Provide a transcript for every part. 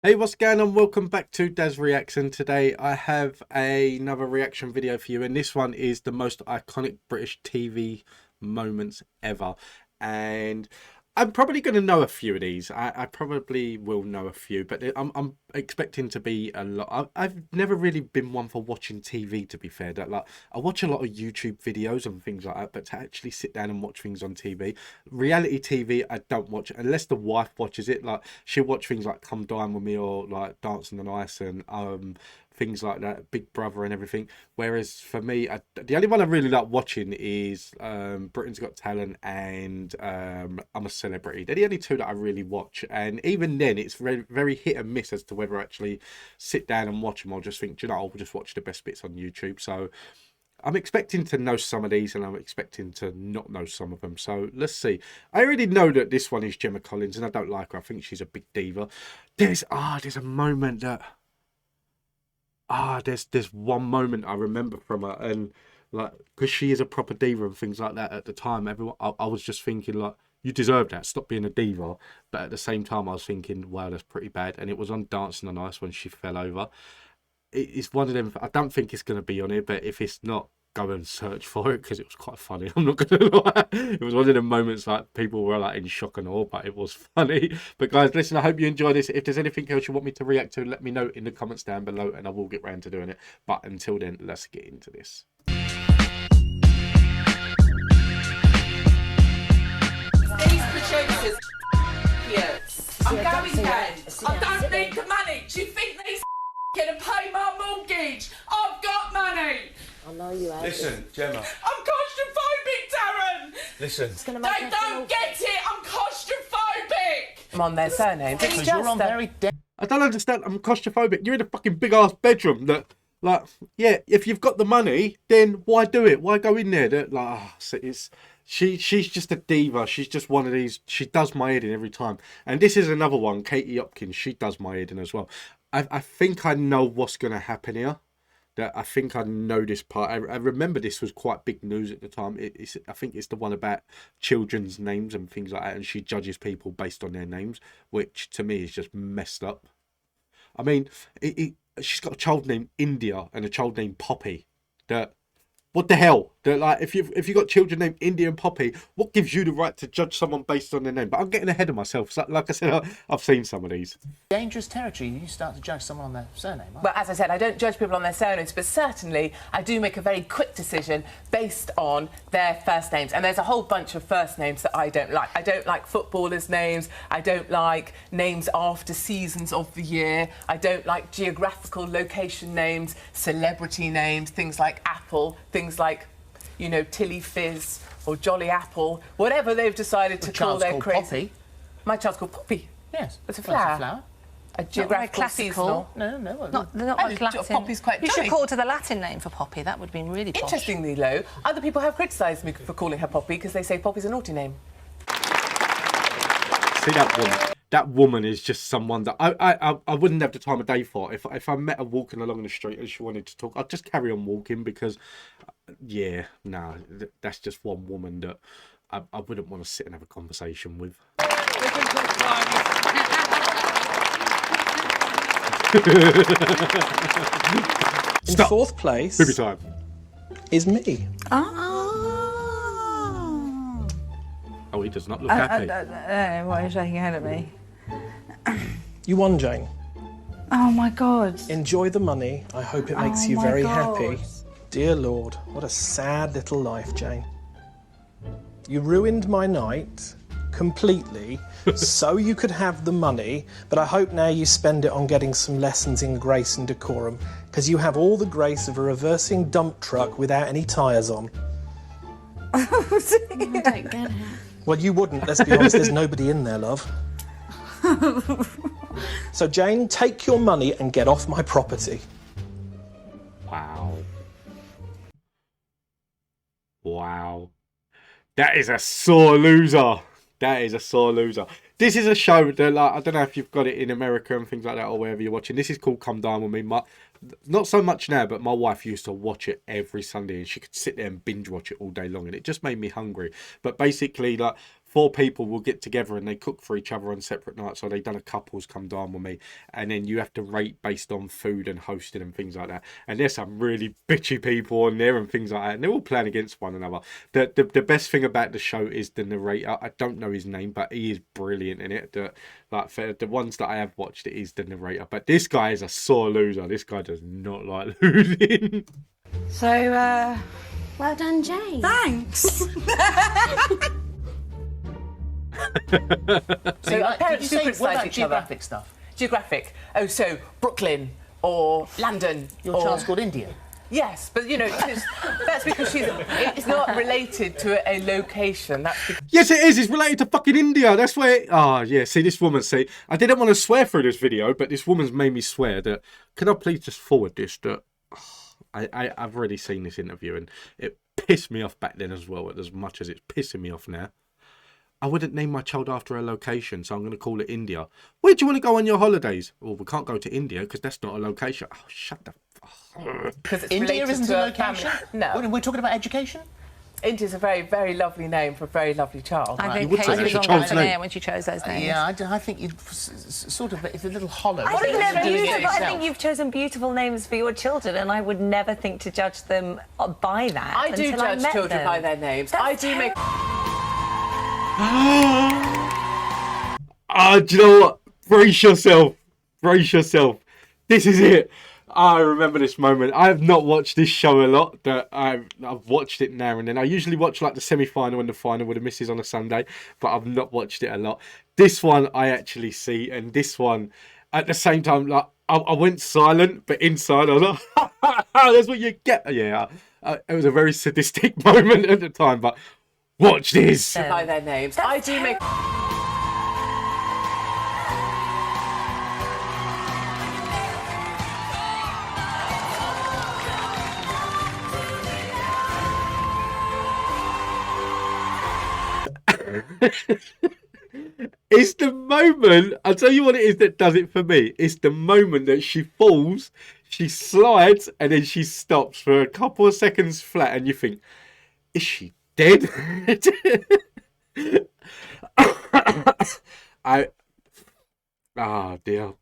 Hey, what's going on? Welcome back to Daz Reacts, and today I have another reaction video for you, and this one is the most iconic British TV moments ever. And I'm probably going to know a few of these. I probably will know a few, but I'm expecting to be a lot. I've never really been one for watching TV, to be fair. That like I watch a lot of YouTube videos and things like that, but to actually sit down and watch things on TV, reality TV, I don't watch unless the wife watches it. Like she'll watch things like Come Dine with Me or like Dancing on Ice and things like that, Big Brother and everything. Whereas for me, the only one I really like watching is Britain's Got Talent and I'm a Celebrity. They're the only two that I really watch, and even then, it's very, very hit and miss as to whether I actually sit down and watch them. I'll just think, "Do you know, I'll just watch the best bits on YouTube." So I'm expecting to know some of these, and I'm expecting to not know some of them. So let's see. I already know that this one is Gemma Collins, and I don't like her. I think she's a big diva. There's a moment that there's one moment I remember from her, and like because she is a proper diva and things like that at the time, everyone I was just thinking like, you deserve that, stop being a diva. But at the same time I was thinking, wow, that's pretty bad. And it was on Dancing on Ice when she fell over. It's one of them. I don't think it's going to be on here, but if it's not, go and search for it because it was quite funny. I'm not going to lie. It was one of the moments like people were like in shock and awe, but it was funny. But guys, listen, I hope you enjoy this. If there's anything else you want me to react to, let me know in the comments down below and I will get round to doing it. But until then, let's get into this. These producers, idiots. I'm going then. I don't need the money. Do you think these gonna pay my mortgage? I've got money. I know you have. Listen, Gemma. I'm claustrophobic, Darren. Listen. They don't get it. I'm claustrophobic. I'm on their surnames. It's Because just you're on very I don't understand. I'm claustrophobic. You're in a fucking big ass bedroom that, like, yeah, if you've got the money, then why do it? Why go in there? That, like, she's just a diva. She's just one of these. She does my head in every time. And this is another one, Katie Hopkins. She does my head in as well. I think I know what's going to happen here. That I think I know this part. I remember this was quite big news at the time. I think it's the one about children's names and things like that, and she judges people based on their names, which to me is just messed up. I mean, she's got a child named India and a child named Poppy. That what the hell? That like if you got children named India and Poppy, what gives you the right to judge someone based on their name? But I'm getting ahead of myself. So, like I said, I've seen some of these. dangerous territory. You start to judge someone on their surname. Well, as I said, I don't judge people on their surnames, but certainly I do make a very quick decision based on their first names. And there's a whole bunch of first names that I don't like. I don't like footballers' names. I don't like names after seasons of the year. I don't like geographical location names, celebrity names, things like Apple, things like, you know, Tilly Fizz or Jolly Apple, whatever they've decided to call their crazy. Poppy. My child's called Poppy. Yes. It's a Well, flower. it's a flower. A geographical classical. seasonal. No. Not like Latin. Poppy's quite You should jolly. call it to the Latin name for Poppy. That would have been really posh. Interestingly, though, other people have criticised me for calling her Poppy because they say Poppy's a naughty name. See that woman? That woman is just someone that I wouldn't have the time of day for. If I met her walking along the street and she wanted to talk, I'd just carry on walking because, yeah, nah, that's just one woman that I wouldn't want to sit and have a conversation with. In Stop. fourth place Movie time. is me. Oh. Oh, he does not look happy. Why are you shaking your head at me? You won, Jane. Oh my God. Enjoy the money. I hope it makes you my very God. happy. Dear Lord, what a sad little life, Jane. You ruined my night completely so you could have the money, but I hope now you spend it on getting some lessons in grace and decorum, because you have all the grace of a reversing dump truck without any tyres on. Well, you wouldn't, let's be honest, there's nobody in there, love. So, Jane, take your money and get off my property. Wow. Wow. That is a sore loser. That is a sore loser. This is a show that, like, I don't know if you've got it in America and things like that or wherever you're watching. This is called Come Dine With Me. Not so much now, but my wife used to watch it every Sunday and she could sit there and binge watch it all day long and it just made me hungry. But basically, like, 4 people will get together and they cook for each other on separate nights, or they done a couples come down with me, and then you have to rate based on food and hosting and things like that. And there's some really bitchy people on there and things like that, and they're all playing against one another. The best thing about the show is the narrator. I don't know his name, but he is brilliant in it. Like for the ones that I have watched, it is the narrator. But this guy is a sore loser. This guy does not like losing. So, Well done, Jane. thanks. So our Did parents you do say, what criticise about each other. geographic stuff? Geographic. Oh, so Brooklyn or London. Your or... child's called India. Yes, but you know, that's because it's not related to a location. That's because Yes, it is. It's related to fucking India. That's where. Oh, yeah. See, this woman. See, I didn't want to swear through this video, but this woman's made me swear that. Can I please just forward this? That I've already seen this interview and it pissed me off back then as well, as much as it's pissing me off now. I wouldn't name my child after a location, so I'm going to call it India. Where do you want to go on your holidays? Well, we can't go to India because that's not a location. Oh, shut the. because it's India related isn't to a a family. location? No, We're talking about education? India's a very, very lovely name for a very lovely child. I You think would say Kate that's was your on child's that name. air when she chose those names. Yeah, I think you'd sort of, it's a little hollow. I think You're they're doing it beautiful. I yourself. think you've chosen beautiful names for your children, and I would never think to judge them by that. I do until I judge met children them. by their names. That's I do make. Do you know what? Brace yourself. Brace yourself. This is it. I remember this moment. I have not watched this show a lot, but I've watched it now and then. I usually watch like the semi-final and the final with the missus on a Sunday, but I've not watched it a lot. This one I actually see, and this one at the same time, like I went silent, but inside I was like, that's what you get. Yeah, it was a very sadistic moment at the time, but watch this. By their names. I do make. It's the moment, I'll tell you what it is that does it for me. It's the moment that she falls, she slides, and then she stops for a couple of seconds flat, and you think, is she dead? Oh dear.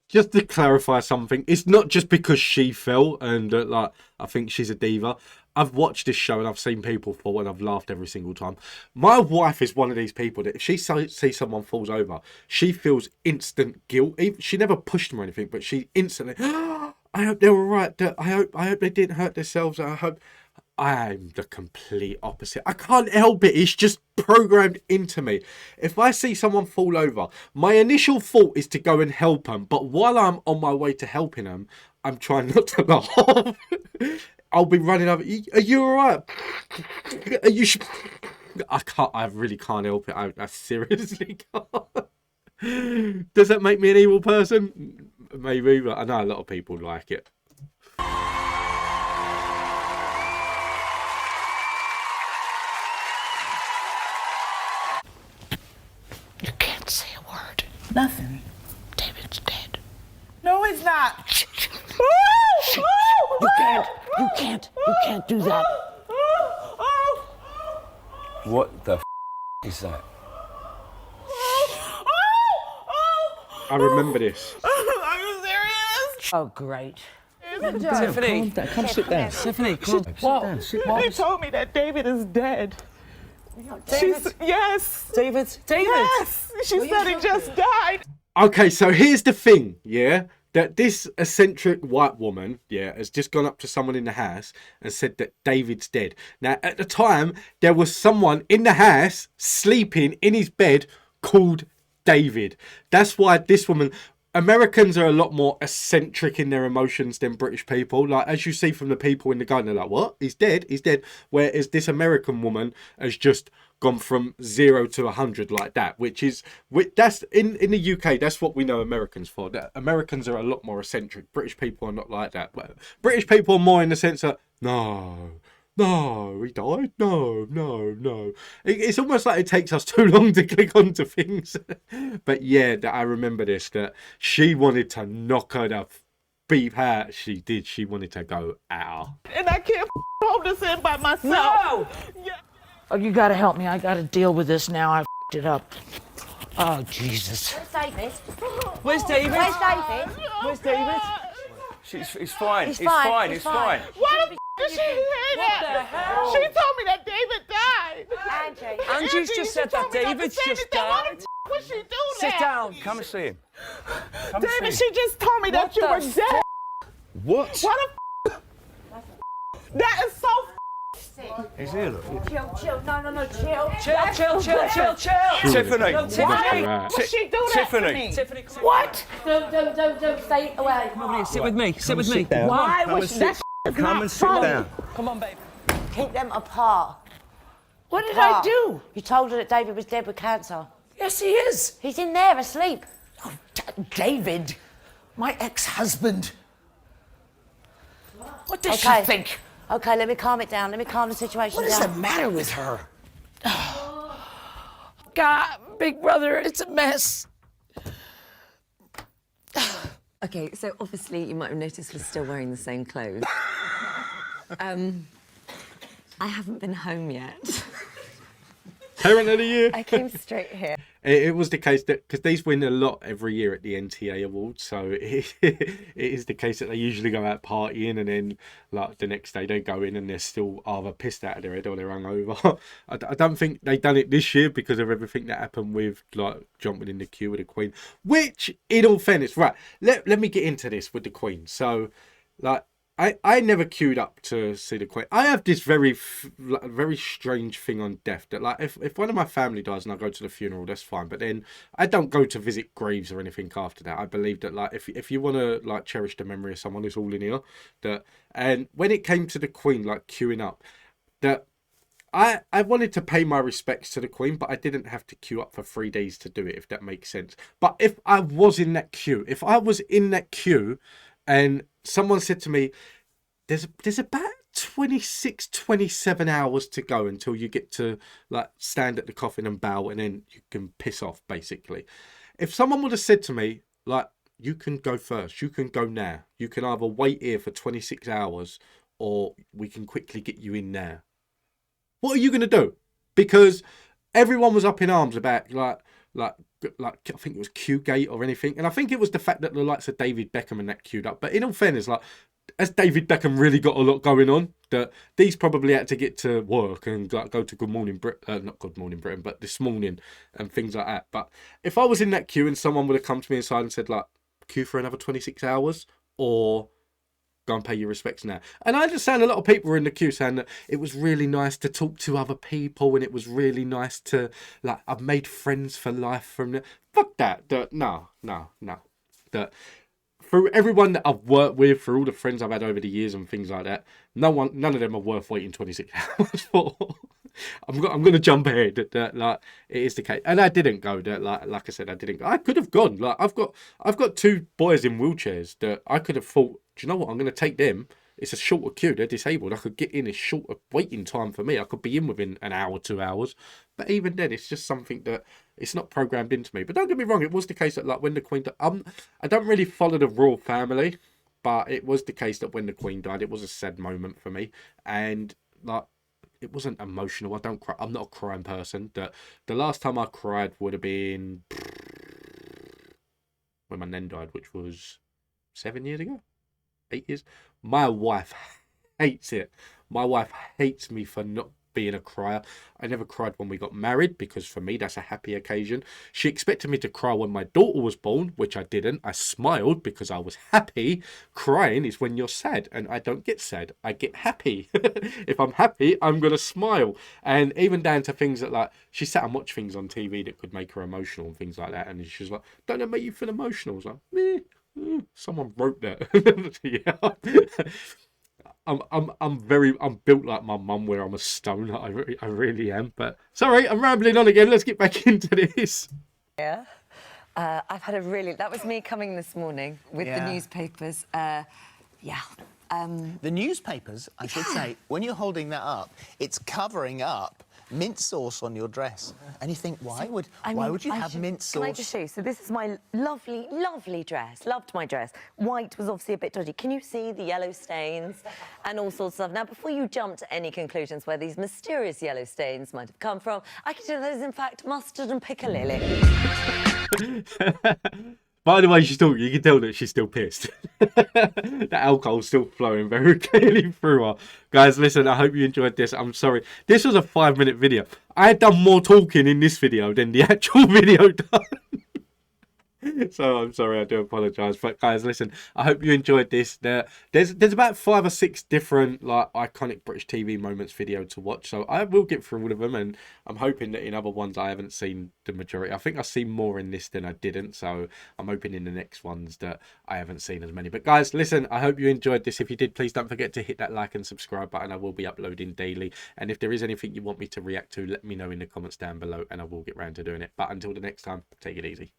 Just to clarify something, it's not just because she fell and like I think she's a diva. I've watched this show and I've seen people fall and I've laughed every single time. My wife is one of these people that if she sees someone falls over, she feels instant guilt. She never pushed them or anything, but she instantly, I hope they're all right. I hope they didn't hurt themselves. I'm the complete opposite. I can't help it. It's just programmed into me. If I see someone fall over, my initial thought is to go and help them. But while I'm on my way to helping them, I'm trying not to laugh. I'll be running over. Are you all right? Are you? I can't. I really can't help it. I seriously can't. Does that make me an evil person? Maybe, but I know a lot of people like it. You can't say a word. Nothing. David's dead. No, he's not. You can't do that. What the is that? I remember this. Are you serious? Oh, great. Tiffany, Come sit down. Tiffany, come on. they told me that David is dead. Yes. David? Yes. She said he just died. Okay, so here's the thing, yeah? That this eccentric white woman, yeah, has just gone up to someone in the house and said that David's dead. Now, at the time, there was someone in the house sleeping in his bed called David. That's why this woman... Americans are a lot more eccentric in their emotions than British people. Like, as you see from the people in the garden, they're like, what? He's dead? He's dead. Whereas this American woman has just gone from 0 to 100 like that, that's in the UK, that's what we know Americans for. That Americans are a lot more eccentric. British people are not like that. But British people are more in the sense of, no, no, he died. No, no, no. It's almost like it takes us too long to click onto things. But yeah, I remember this, that she wanted to knock her the beep out. She did. She wanted to go out. And I can't hold this in by myself. No! Oh, you gotta help me. I gotta deal with this now. I f***ed it up. Oh, Jesus. Where's David? Where's David? Where's David? Where's David? He's fine. He's He's fine, fine. he's He's fine. fine. Why the did she say that? hell? She told me that David died. Angie. Angie's just said that David's just died. Why the would she do Sit that? down. Come and see him. David, she just told me that you were dead. What? Why the that is so He's here, look. Chill. No, chill. Chill. Tiffany. No, Tiffany. Would she do that Tiffany. to me? Tiffany. What? Don't stay away. Sit with me. Sit with me. Why was that Come and sit down. Come on, babe. Keep them apart. What did I do? You told her that David was dead with cancer. Yes, he is. He's in there asleep. Oh, David, my ex-husband. What does she think? Okay, let me calm it down. Let me calm the situation What is down. the matter with her? God, big brother, it's a mess. Okay, so obviously you might have noticed we're still wearing the same clothes. I haven't been home yet. Parent of the year. I came straight here. It was the case that, because these win a lot every year at the NTA Awards, so it is the case that they usually go out partying and then like the next day they go in and they're still either pissed out of their head or they're hungover. I don't think they done it this year because of everything that happened with like jumping in the queue with the Queen, which in all fairness, right, let me get into this with the Queen. So like I never queued up to see the Queen. I have this very strange thing on death that like if one of my family dies and I go to the funeral, that's fine. But then I don't go to visit graves or anything after that. I believe that like if you want to like cherish the memory of someone, it's all in here. And when it came to the Queen, like queuing up, that I wanted to pay my respects to the Queen, but I didn't have to queue up for 3 days to do it, if that makes sense. But if I was in that queue, and someone said to me, there's about 26, 27 hours to go until you get to like stand at the coffin and bow and then you can piss off, basically. If someone would have said to me, like, you can go first, you can go now, you can either wait here for 26 hours or we can quickly get you in now, what are you going to do? Because everyone was up in arms about like I think it was Q-gate or anything. And I think it was the fact that the likes of David Beckham and that queued up. But in all fairness, like, as David Beckham really got a lot going on, that these probably had to get to work and like, go to Good Morning Britain, not Good Morning Britain, but This Morning and things like that. But if I was in that queue and someone would have come to me inside and said, like, queue for another 26 hours or go and pay your respects now. And I understand a lot of people were in the queue saying that it was really nice to talk to other people and it was really nice to, like, I've made friends for life from the... Fuck that. No. That through everyone that I've worked with, through all the friends I've had over the years and things like that, none of them are worth waiting 26 hours for. I'm going to jump ahead. That like it is the case, and I didn't go. That like I said, I didn't go. I could have gone. Like I've got two boys in wheelchairs that I could have thought, do you know what? I'm going to take them. It's a shorter queue. They're disabled. I could get in. It's shorter waiting time for me. I could be in within an hour, 2 hours. But even then, it's just something that it's not programmed into me. But don't get me wrong. It was the case that like when the Queen, I don't really follow the royal family, but it was the case that when the Queen died, it was a sad moment for me. And like, it wasn't emotional. I don't cry. I'm not a crying person. The last time I cried would have been when my nan died, which was 7 years ago. 8 years. My wife hates it. My wife hates me for not being a crier. I never cried when we got married because for me that's a happy occasion. She expected me to cry when my daughter was born, which I didn't. I smiled because I was happy. Crying is when you're sad, and I don't get sad. I get happy. If I'm happy, I'm gonna smile. And even down to things that like she sat and watched things on TV that could make her emotional and things like that, and she's like, "Don't that make you feel emotional?" I was like, meh. Someone wrote that. Yeah. I'm built like my mum, where I'm a stone. I really am. But sorry, I'm rambling on again. Let's get back into this. Yeah. I've had that was me coming this morning with the newspapers. Yeah, The newspapers, I should say, when you're holding that up, it's covering up mint sauce on your dress. And you think, why would you have mint sauce? Can I just show you? So this is my lovely, lovely dress. Loved my dress. White was obviously a bit dodgy. Can you see the yellow stains and all sorts of stuff? Now, before you jump to any conclusions where these mysterious yellow stains might have come from, I can tell you that is, in fact, mustard and piccalilli. By the way, you can tell that she's still pissed. The alcohol's still flowing very clearly through her. Guys, listen, I hope you enjoyed this. I'm sorry. This was a 5-minute video. I had done more talking in this video than the actual video done. So I'm sorry, I do apologise. But guys, listen, I hope you enjoyed this. There's about 5 or 6 different like iconic British TV moments video to watch. So I will get through all of them, and I'm hoping that in other ones I haven't seen the majority. I think I've seen more in this than I didn't. So I'm hoping in the next ones that I haven't seen as many. But guys, listen, I hope you enjoyed this. If you did, please don't forget to hit that like and subscribe button. I will be uploading daily. And if there is anything you want me to react to, let me know in the comments down below and I will get round to doing it. But until the next time, take it easy.